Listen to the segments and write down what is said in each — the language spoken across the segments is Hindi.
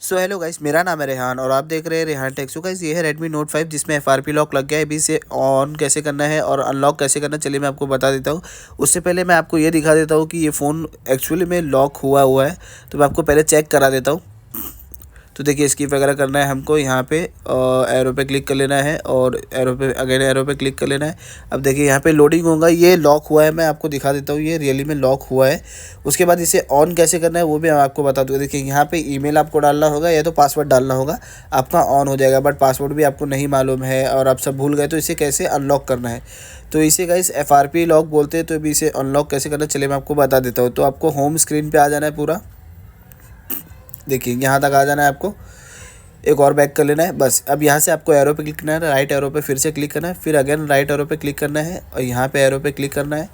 सो हेलो गाइस, मेरा नाम है रेहान और आप देख रहे हैं रेहान टेक। सो गाइस, ये है Redmi Note 5 जिसमें FRP लॉक लग गया है। अभी इसे ऑन कैसे करना है और अनलॉक कैसे करना है, चलिए मैं आपको बता देता हूँ। उससे पहले मैं आपको ये दिखा देता हूँ कि ये फ़ोन एक्चुअली में लॉक हुआ है। तो मैं आपको पहले चेक करा देता हूँ। तो देखिए, स्किप वगैरह करना है हमको, यहाँ पे एरो पे क्लिक कर लेना है और एरो पे क्लिक कर लेना है। अब देखिए यहाँ पे लोडिंग होगा, ये लॉक हुआ है। मैं आपको दिखा देता हूँ, ये रियली में लॉक हुआ है। उसके बाद इसे ऑन कैसे करना है वो भी मैं आपको बता दूँगा। देखिए यहाँ पे ईमेल आपको डालना होगा या तो पासवर्ड डालना होगा, आपका ऑन हो जाएगा। बट पासवर्ड भी आपको नहीं मालूम है और आप सब भूल गए, तो इसे कैसे अनलॉक करना है, तो इसे गाइस FRP लॉक बोलते हैं। तो अभी इसे अनलॉक कैसे करना है चलिए मैं आपको बता देता हूँ। तो आपको होम स्क्रीन पे आ जाना है पूरा, देखिए यहाँ तक आ जाना है आपको। एक और बैक कर लेना है बस। अब यहाँ से आपको एरो पे क्लिक करना है, राइट एरो पे फिर से क्लिक करना है, फिर अगेन राइट एरो पे क्लिक करना है और यहाँ पे एरो पे क्लिक करना है।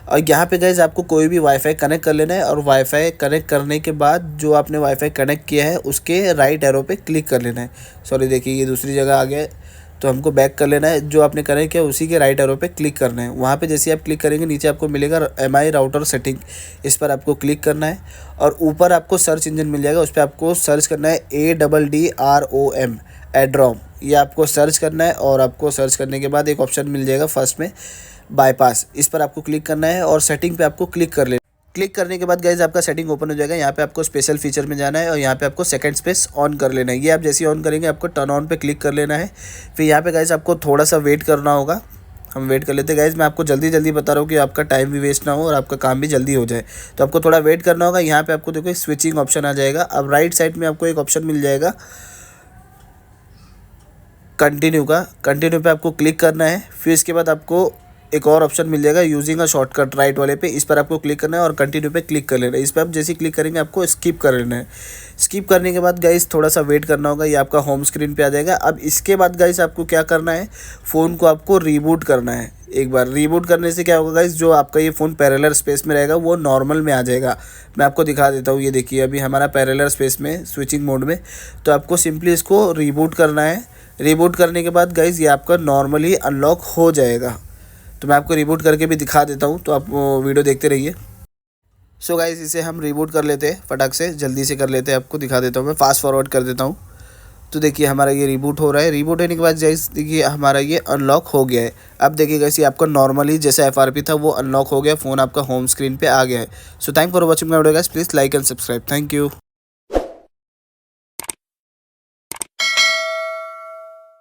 और यहाँ पे गाइस आपको कोई भी वाईफाई कनेक्ट कर लेना है और वाईफाई कनेक्ट करने के बाद जो आपने वाईफाई कनेक्ट किया है उसके राइट एरो पे क्लिक कर लेना है। सॉरी, देखिए ये दूसरी जगह आ गया है, तो हमको बैक कर लेना है। जो आपने कनेक्ट किया उसी के राइट एरो पे क्लिक करना है। वहाँ पे जैसे आप क्लिक करेंगे नीचे आपको मिलेगा MI राउटर सेटिंग, इस पर आपको क्लिक करना है और ऊपर आपको सर्च इंजन मिल जाएगा, उस पर आपको सर्च करना है ADDROM एड्रोम, ये आपको सर्च करना है। और आपको सर्च करने के बाद एक ऑप्शन मिल जाएगा फर्स्ट में, बाईपास, इस पर आपको क्लिक करना है और सेटिंग पे आपको क्लिक कर लेना। क्लिक करने के बाद गाइज आपका सेटिंग ओपन हो जाएगा। यहाँ पे आपको स्पेशल फीचर में जाना है और यहाँ पे आपको सेकंड स्पेस ऑन कर लेना है। ये आप जैसे ही ऑन करेंगे आपको टर्न ऑन पे क्लिक कर लेना है। फिर यहाँ पे गाइज आपको थोड़ा सा वेट करना होगा, हम वेट कर लेते हैं गाइज। मैं आपको जल्दी बता रहा हूँ कि आपका टाइम भी वेस्ट ना हो और आपका काम भी जल्दी हो जाए, तो आपको थोड़ा वेट करना होगा। यहाँ पे आपको देखो स्विचिंग ऑप्शन आ जाएगा। अब राइट साइड में आपको एक ऑप्शन मिल जाएगा कंटिन्यू का, कंटिन्यू पे आपको क्लिक करना है। फिर इसके बाद आपको एक और ऑप्शन मिल जाएगा यूजिंग अ शॉर्टकट राइट वाले पे, इस पर आपको क्लिक करना है और कंटिन्यू पे क्लिक कर लेना है। इस पर आप जैसे ही क्लिक करेंगे आपको स्किप कर लेना है। स्किप करने के बाद गाइस थोड़ा सा वेट करना होगा, ये आपका होम स्क्रीन पे आ जाएगा। अब इसके बाद गाइस आपको क्या करना है, फ़ोन को आपको रीबूट करना है। एक बार रीबूट करने से क्या होगा गाइस, जो आपका ये फ़ोन पैरेलल स्पेस में रहेगा वो नॉर्मल में आ जाएगा। मैं आपको दिखा देता हूँ, ये देखिए अभी हमारा पैरेलल स्पेस में स्विचिंग मोड में। तो आपको सिंपली इसको रीबूट करना है। रीबूट करने के बाद गाइस ये आपका नॉर्मली अनलॉक हो जाएगा। तो मैं आपको रिबूट करके भी दिखा देता हूँ, तो आप वीडियो देखते रहिए। सो गाइस, इसे हम रिबूट कर लेते हैं, फटाक से जल्दी से कर लेते हैं। आपको दिखा देता हूँ, मैं फास्ट फॉरवर्ड कर देता हूँ। तो देखिए हमारा ये रिबूट हो रहा है। रिबूट होने के बाद गाइस देखिए हमारा ये अनलॉक हो गया है। अब देखिए गाइस ये आपका नॉर्मली जैसा FRP था वो अनलॉक हो गया, फ़ोन आपका होम स्क्रीन पर आ गया है। So thank for watching my video guys, please like and subscribe. Thank you.